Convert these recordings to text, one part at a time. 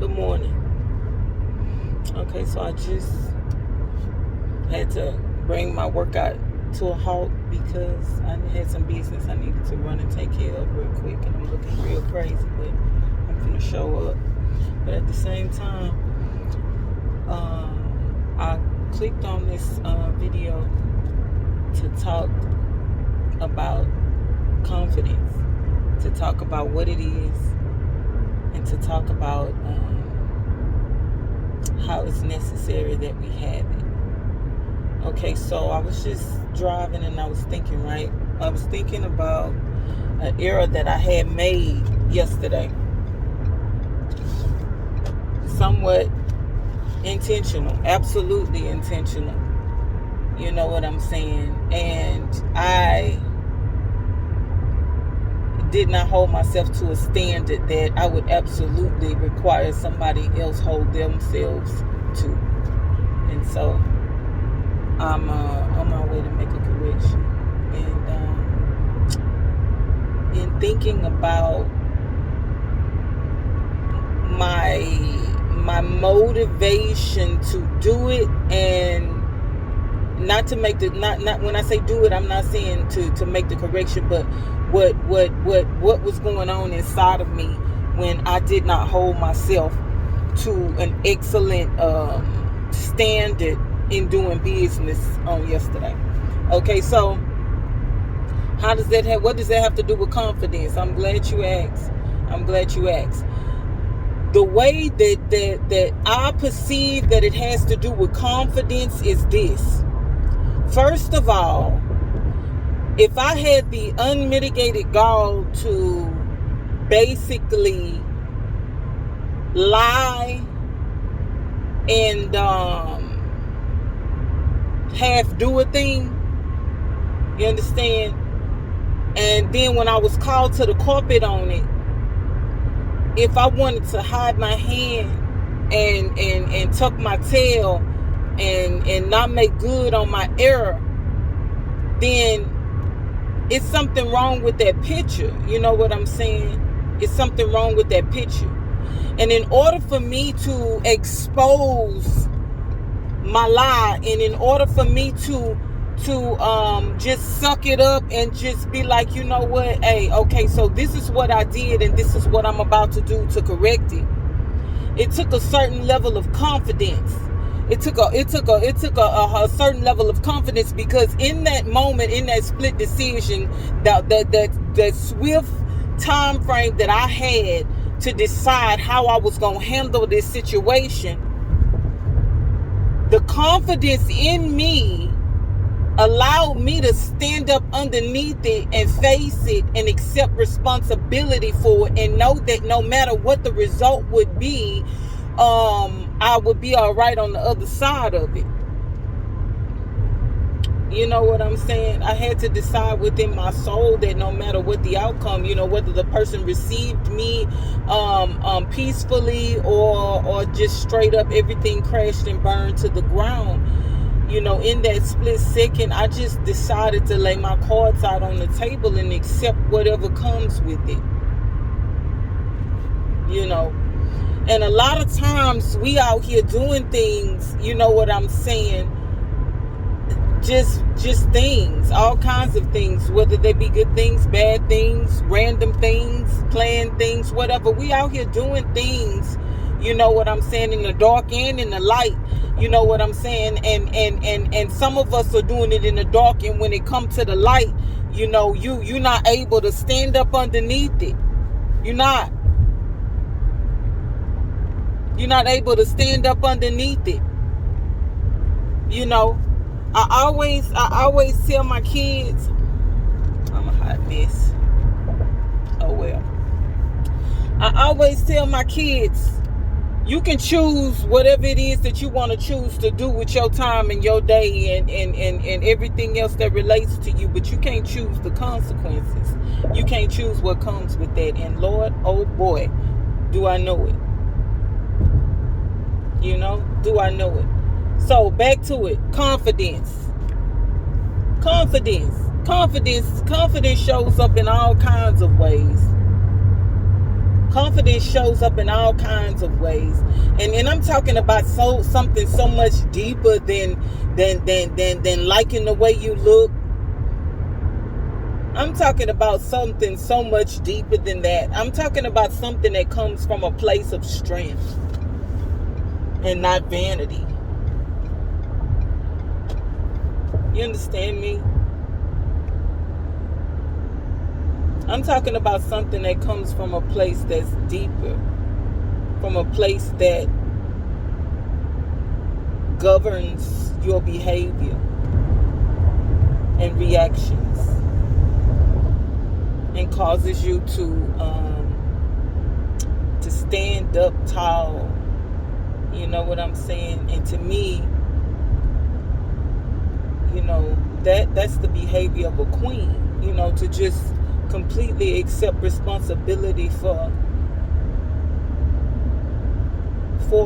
Good morning. Okay, so I just had to bring my workout to a halt because I had some business I needed to run and take care of real quick, and I'm looking real crazy, but I'm gonna show up. But at the same time, I clicked on this video to talk about confidence, to talk about what it is, and to talk about how it's necessary that we have it. Okay, so I was just driving and I was thinking, right? I was thinking about an error that I had made yesterday. Somewhat intentional, absolutely intentional. You know what I'm saying? And I did not hold myself to a standard that I would absolutely require somebody else hold themselves to. And so I'm on my way to make a correction. And in thinking about my motivation to do it, and not to make the not when I say do it, I'm not saying to make the correction, but what was going on inside of me when I did not hold myself to an excellent standard in doing business on yesterday. Okay, so what does that have to do with confidence? I'm glad you asked. The way that I perceive that it has to do with confidence is this. First of all, if I had the unmitigated gall to basically lie and half do a thing, you understand? And then when I was called to the carpet on it, if I wanted to hide my hand and tuck my tail and not make good on my error, then it's something wrong with that picture. You know what I'm saying? It's something wrong with that picture. And in order for me to expose my lie, and in order for me to just suck it up and just be like, you know what, hey, okay, so this is what I did and this is what I'm about to do to correct it. It took a certain level of confidence. It took a certain level of confidence, because in that moment, in that split decision, that swift time frame that I had to decide how I was going to handle this situation, the confidence in me allowed me to stand up underneath it and face it and accept responsibility for it, and know that no matter what the result would be, I would be all right on the other side of it. You know what I'm saying? I had to decide within my soul that no matter what the outcome, whether the person received me peacefully or just straight up everything crashed and burned to the ground. In that split second, I just decided to lay my cards out on the table and accept whatever comes with it. And a lot of times we out here doing things, you know what I'm saying, just things, all kinds of things, whether they be good things, bad things, random things, planned things, whatever. We out here doing things, you know what I'm saying, in the dark and in the light. You know what I'm saying? And some of us are doing it in the dark, and when it comes to the light, you're not able to stand up underneath it. You're not able to stand up underneath it. I always tell my kids, I'm a hot mess. Oh well. I always tell my kids, you can choose whatever it is that you want to choose to do with your time and your day and everything else that relates to you, but you can't choose the consequences. You can't choose what comes with that. And Lord, oh boy, do I know it. Do I know it? So back to it. Confidence shows up in all kinds of ways. Confidence shows up in all kinds of ways, and I'm talking about something so much deeper than liking the way you look. I'm talking about something so much deeper than that. I'm talking about something that comes from a place of strength and not vanity. You understand me? I'm talking about something that comes from a place that's deeper, from a place that governs your behavior and reactions and causes you to stand up tall. You know what I'm saying? And to me, you know, that's the behavior of a queen. You know, to just completely accept responsibility for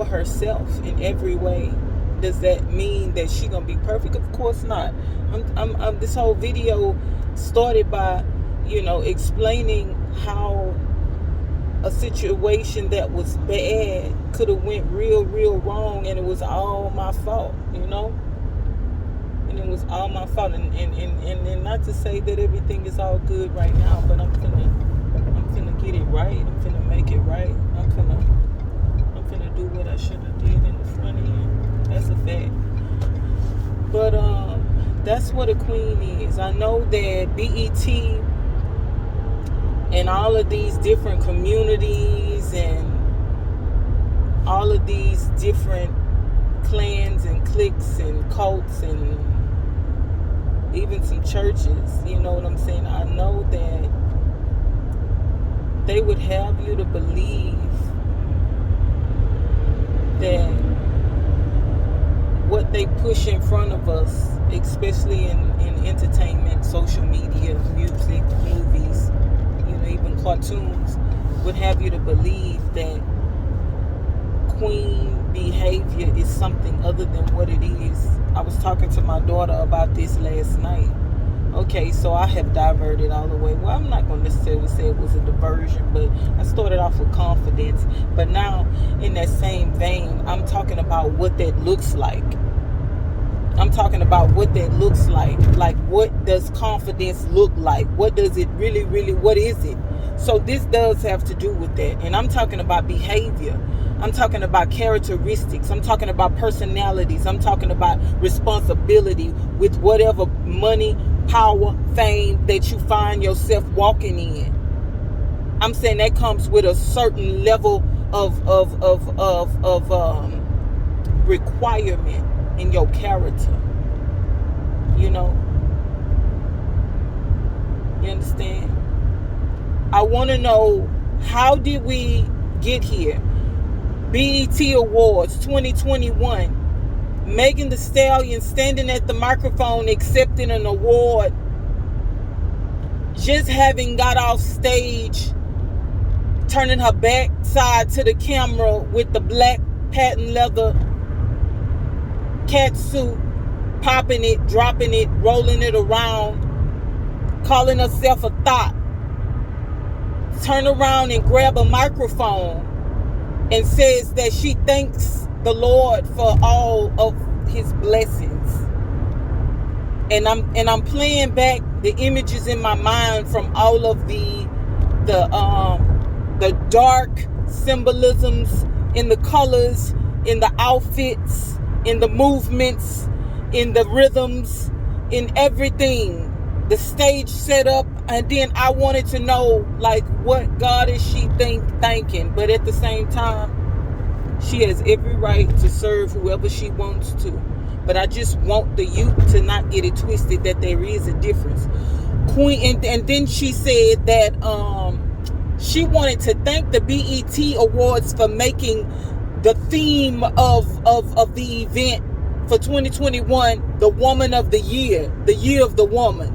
herself in every way. Does that mean that she gonna be perfect? Of course not. I'm this whole video started by, you know, explaining how a situation that was bad could have went real wrong, and it was all my fault, you know. And it was all my fault, and not to say that everything is all good right now, but I'm finna get it right. I'm finna make it right. I'm finna do what I should have did in the front end. That's a fact. But that's what a queen is. I know that BET and all of these different communities and all of these different clans and cliques and cults and even some churches, you know what I'm saying? I know that they would have you to believe that what they push in front of us, especially in entertainment, social media, music, movies, you know, even cartoons, would have you to believe that queen behavior is something other than what it is. I was talking to my daughter about this last night. Okay, so I have diverted all the way. Well, I'm not going to necessarily say it was a diversion, but I started off with confidence. But now, in that same vein, I'm talking about what that looks like. I'm talking about what that looks like. Like, what does confidence look like? What does it really, what is it? So this does have to do with that. And I'm talking about behavior. I'm talking about characteristics. I'm talking about personalities. I'm talking about responsibility with whatever money, power, fame that you find yourself walking in. I'm saying that comes with a certain level of requirement in your character. You know? You understand? I want to know, how did we get here? BET Awards 2021. Megan Thee Stallion standing at the microphone accepting an award, just having got off stage, turning her back side to the camera with the black patent leather cat suit, popping it, dropping it, rolling it around, calling herself a thought. Turn around and grab a microphone and says that she thanks the Lord for all of his blessings. And I'm playing back the images in my mind from all of the dark symbolisms in the colors, in the outfits, in the movements, in the rhythms, in everything. The stage set up, and then I wanted to know, like, what God is she thanking? But at the same time, she has every right to serve whoever she wants to. But I just want the youth to not get it twisted that there is a difference. Queen, and then she said that she wanted to thank the BET Awards for making the theme of the event for 2021 the Woman of the Year, the Year of the Woman.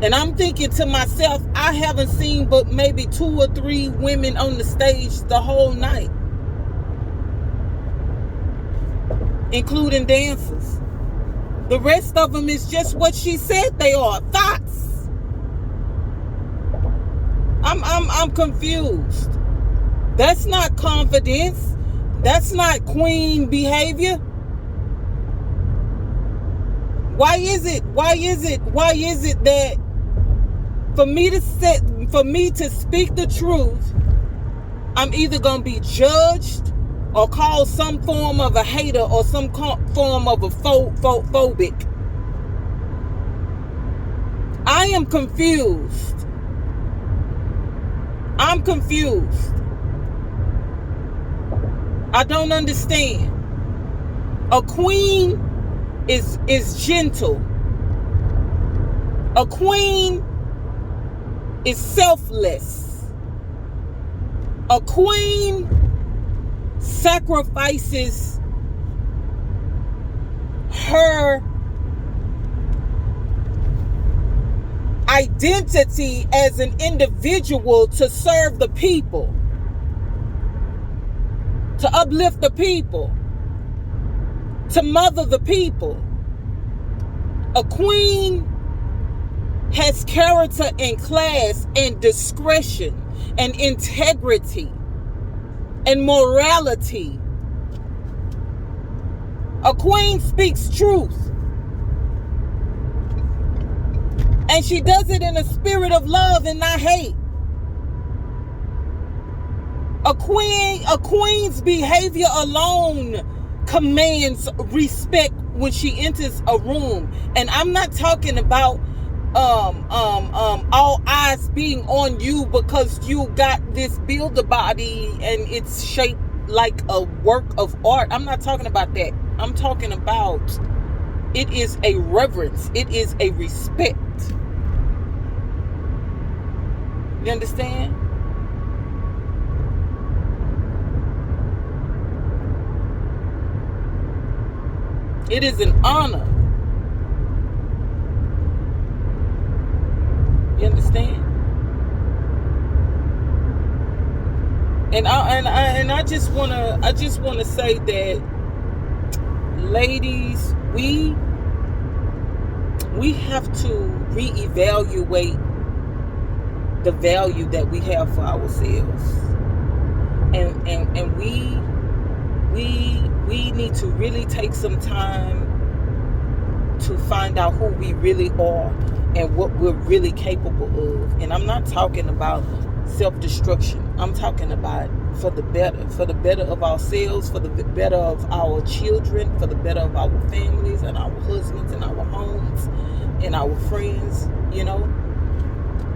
And I'm thinking to myself, I haven't seen but maybe 2 or 3 women on the stage the whole night, including dancers. The rest of them is just what she said they are, thoughts. I'm confused. That's not confidence. That's not queen behavior. Why is it that for me to speak the truth, I'm either going to be judged or called some form of a hater or some form of a phobic? I am confused. I'm confused. I don't understand. A queen is gentle. A queen is selfless. A queen sacrifices her identity as an individual to serve the people, to uplift the people, to mother the people. A queen has character and class and discretion and integrity and morality. A queen speaks truth. And she does it in a spirit of love and not hate. A queen's behavior alone commands respect when she enters a room. And I'm not talking about all eyes being on you because you got this builder body and it's shaped like a work of art. I'm not talking about that. I'm talking about it is a reverence. It is a respect. You understand? It is an honor. You understand? And I just wanna say that, ladies, we have to reevaluate the value that we have for ourselves, and we need to really take some time to find out who we really are and what we're really capable of. And I'm not talking about self-destruction. I'm talking about for the better of ourselves, for the better of our children, for the better of our families and our husbands and our homes and our friends, you know,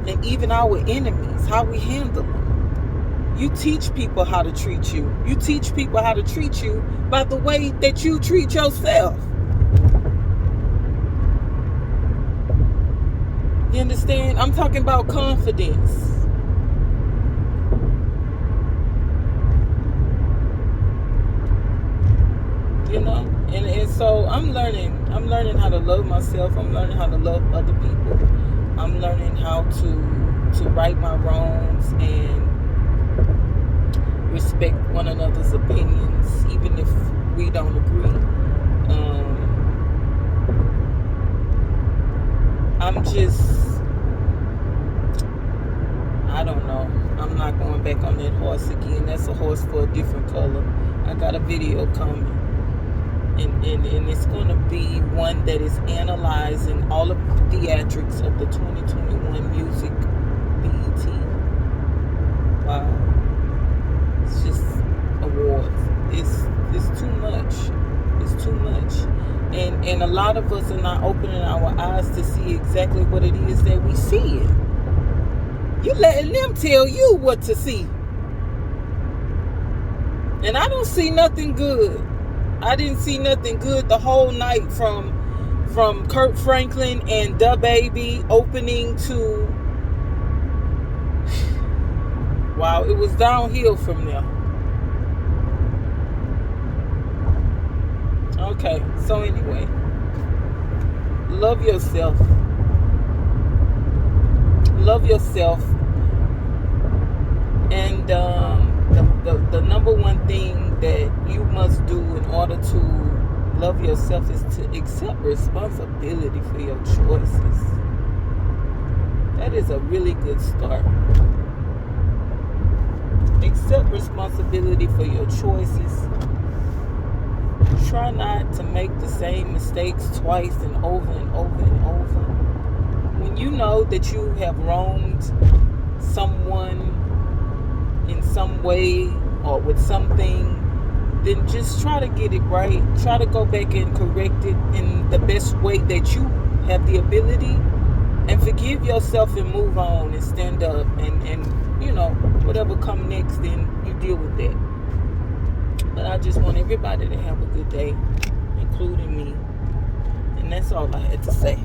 and even our enemies, how we handle them. You teach people how to treat you. You teach people how to treat you by the way that you treat yourself. You understand? I'm talking about confidence. You know? And so I'm learning how to love myself. I'm learning how to love other people. I'm learning how to right my wrongs and respect one another's opinions, even if we don't agree. I don't know. I'm not going back on that horse again. That's a horse for a different color. I got a video coming. And it's going to be one that is analyzing all of the theatrics of the 2021 music BET. Wow. It's just awards. It's too much. It's too much. And a lot of us are not opening our eyes to see exactly what it is that we see. You're letting them tell you what to see. And I don't see nothing good. I didn't see nothing good the whole night from Kirk Franklin and DaBaby opening to... Wow, it was downhill from there. Okay, so anyway, love yourself. Love yourself. And the number one thing that you must do in order to love yourself is to accept responsibility for your choices. That is a really good start. Accept responsibility for your choices. Try not to make the same mistakes twice and over and over and over. When you know that you have wronged someone in some way or with something, then just try to get it right. Try to go back and correct it in the best way that you have the ability, and forgive yourself and move on and stand up, and whatever come next, then you deal with that. But I just want everybody to have a good day, including me. And that's all I had to say.